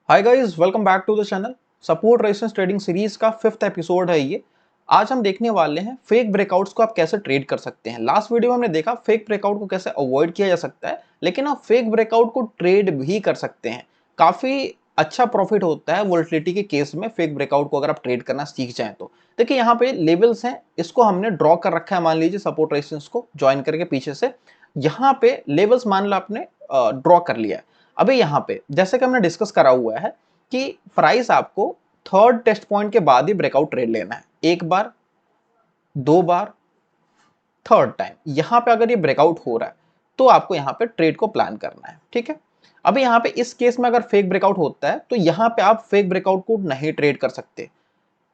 Hi guys, welcome back to the channel. Support resistance trading series का 5th episode है ये। आज हम देखने वाले हैं फेक ब्रेकआउट्स को आप कैसे ट्रेड कर सकते हैं। लास्ट वीडियो में हमने देखा फेक ब्रेकआउट को कैसे अवॉइड किया जा सकता है, लेकिन आप फेक ब्रेकआउट को ट्रेड भी कर सकते हैं। काफी अच्छा प्रॉफिट होता है वोलेटिलिटी के केस में फेक ब्रेकआउट को अगर आप ट्रेड करना सीख जाएं तो। देखिए यहाँ पे लेवल्स हैं, इसको हमने ड्रॉ कर रखा है। मान लीजिए सपोर्ट रेजिस्टेंस को ज्वाइन करके पीछे से यहाँ पे लेवल्स मान लो आपने ड्रॉ कर लिया है। अभी यहाँ पे जैसे कि हमने डिस्कस करा हुआ है कि प्राइस आपको थर्ड टेस्ट पॉइंट के बाद ही ब्रेकआउट ट्रेड लेना है। एक बार, दो बार, थर्ड टाइम यहां पे अगर ये ब्रेकआउट हो रहा है तो आपको यहां पे ट्रेड को प्लान करना है। ठीक है, अभी यहां पे इस केस में अगर फेक ब्रेकआउट होता है तो यहां पे आप फेक ब्रेकआउट को नहीं ट्रेड कर सकते।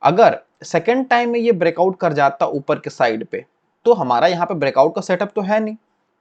अगर सेकेंड टाइम में ये ब्रेकआउट कर जाता ऊपर के साइड पे तो हमारा यहाँ पे ब्रेकआउट का सेटअप तो है नहीं।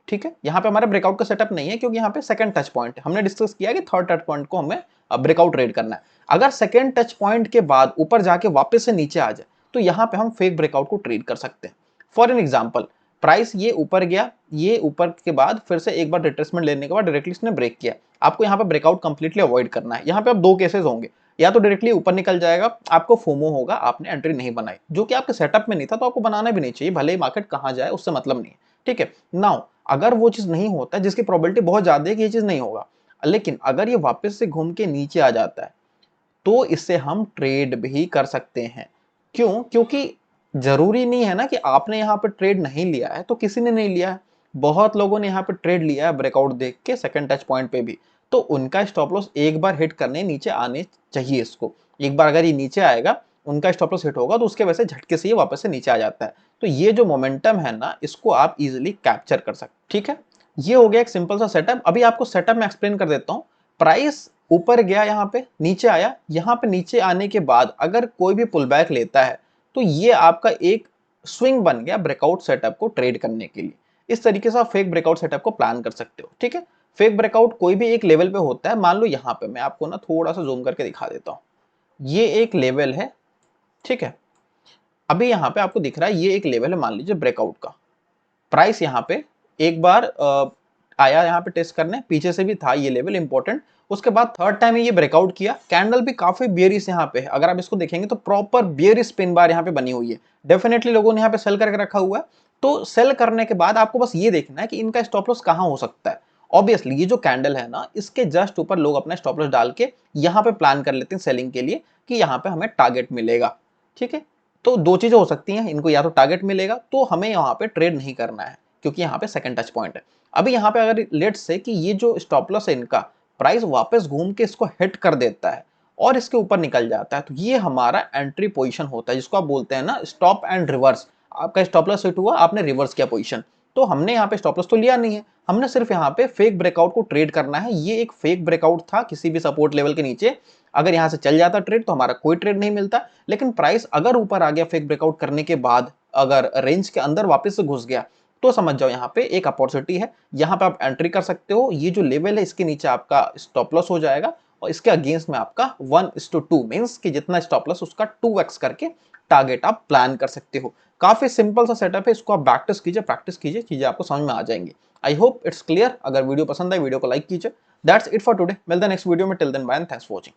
ठीक है, यहाँ पे हमारा ब्रेकआउट का सेटअप नहीं है क्योंकि यहाँ पे सेकंड टच पॉइंट है। हमने डिस्कस किया कि थर्ड टच पॉइंट को हमें ब्रेकआउट ट्रेड करना है। अगर सेकंड टच पॉइंट के बाद ऊपर जाके वापस से नीचे आ जाए तो यहाँ पे हम फेक ब्रेकआउट को ट्रेड कर सकते हैं। फॉर एन एग्जाम्पल, प्राइस ये ऊपर गया, ये ऊपर के बाद फिर से एक बार रिट्रेसमेंट लेने के बाद डायरेक्टली इसने ब्रेक किया। आपको यहाँ पे ब्रेकआउट कंप्लीटली अवॉइड करना है। यहाँ पे अब दो केसेस होंगे, या तो डायरेक्टली ऊपर निकल जाएगा, आपको फोमो होगा, आपने एंट्री नहीं बनाई, जो कि आपके सेटअप में नहीं था तो आपको बनाना भी नहीं चाहिए, भले ही मार्केट कहां जाए उससे मतलब नहीं है। ठीक है, नाउ अगर वो चीज नहीं होता, जिसकी प्रोबेबिलिटी बहुत ज्यादा है कि ये चीज नहीं होगा, लेकिन अगर ये वापस से घूम के नीचे आ जाता है तो इससे हम ट्रेड भी कर सकते हैं। क्यों? क्योंकि जरूरी नहीं है ना कि आपने यहाँ पे ट्रेड नहीं लिया है तो किसी ने नहीं लिया है। बहुत लोगों ने यहाँ पे ट्रेड लिया है ब्रेकआउट देख के सेकंड टच पॉइंट पे भी, तो उनका स्टॉप लॉस एक बार हिट करने नीचे आने चाहिए। इसको एक बार अगर ये नीचे आएगा, उनका स्टॉप लॉस हिट होगा तो उसके वजह से झटके से ये वापस से नीचे आ जाता है। तो ये जो मोमेंटम है ना, इसको आप इजिली कैप्चर कर सकते। ठीक है, ये हो गया एक सिंपल सा सेटअप। अभी आपको सेटअप में एक्सप्लेन कर देता हूँ। प्राइस ऊपर गया, यहाँ पे नीचे आया, यहाँ पे नीचे आने के बाद अगर कोई भी पुल बैक लेता है तो ये आपका एक स्विंग बन गया ब्रेकआउट सेटअप को ट्रेड करने के लिए। इस तरीके से आप फेक ब्रेकआउट सेटअप को प्लान कर सकते हो। ठीक है, फेक ब्रेकआउट कोई भी एक लेवल पे होता है। मान लो यहाँ पे मैं आपको ना थोड़ा सा जूम करके दिखा देता हूँ, ये एक लेवल है। ठीक है, अभी यहाँ पे आपको दिख रहा है ये एक लेवल है, मान लीजिए ब्रेकआउट का। प्राइस यहाँ पे एक बार आया यहाँ पे टेस्ट करने, पीछे से भी था ये लेवल इंपॉर्टेंट। उसके बाद थर्ड टाइम ये ब्रेकआउट किया, कैंडल भी काफी बेयरिश यहाँ पे है। अगर आप इसको देखेंगे तो प्रॉपर बेयरिश पिन बार यहाँ पे बनी हुई है। डेफिनेटली लोगों ने यहाँ पे सेल करके रखा हुआ है। तो सेल करने के बाद आपको बस ये देखना है कि इनका स्टॉप लॉस कहाँ हो सकता है। ऑब्वियसली ये जो कैंडल है ना, इसके जस्ट ऊपर लोग अपना स्टॉप लॉस डाल के यहाँ पे प्लान कर लेते हैं सेलिंग के लिए कि यहाँ पे हमें टारगेट मिलेगा। ठीक है, तो दो चीजें हो सकती हैं, इनको या तो टारगेट मिलेगा तो हमें यहाँ पे ट्रेड नहीं करना है क्योंकि यहाँ पे सेकंड टच पॉइंट है। अभी यहाँ पे अगर लेट्स से कि ये जो स्टॉप लॉस है इनका, प्राइस वापस घूम के इसको हिट कर देता है और इसके ऊपर निकल जाता है तो ये हमारा एंट्री पोजीशन होता है, जिसको आप बोलते हैं ना स्टॉप एंड रिवर्स। आपका स्टॉप लॉस हिट हुआ, आपने रिवर्स किया पोजीशन, तो हमने यहाँ पे स्टॉप लॉस तो लिया नहीं है, हमने सिर्फ यहाँ पे फेक ब्रेकआउट को ट्रेड करना है। ये एक फेक ब्रेकआउट था किसी भी सपोर्ट लेवल के नीचे। अगर यहाँ से चल जाता ट्रेड तो हमारा कोई ट्रेड नहीं मिलता, लेकिन प्राइस अगर ऊपर आ गया फेक ब्रेकआउट करने के बाद, अगर रेंज के अंदर वापस से घुस गया तो समझ जाओ यहाँ पे एक अपॉर्चुनिटी है। यहाँ पे आप एंट्री कर सकते हो। ये जो लेवल है इसके नीचे आपका स्टॉप लॉस हो जाएगा और इसके अगेंस्ट में आपका 1:2 मींस कि जितना स्टॉप लॉस उसका 2x करके टारगेट आप प्लान कर सकते हो। काफी सिंपल सा सेटअप है, इसको आप प्रैक्टिस कीजिए, चीजें आपको समझ में आ जाएंगी। I hope it's clear. अगर वीडियो पसंद आए वीडियो को लाइक कीजिए। दैट्स इट फॉर टुडे, मिलते हैं नेक्स्ट वीडियो में। Till then bye and thanks for watching.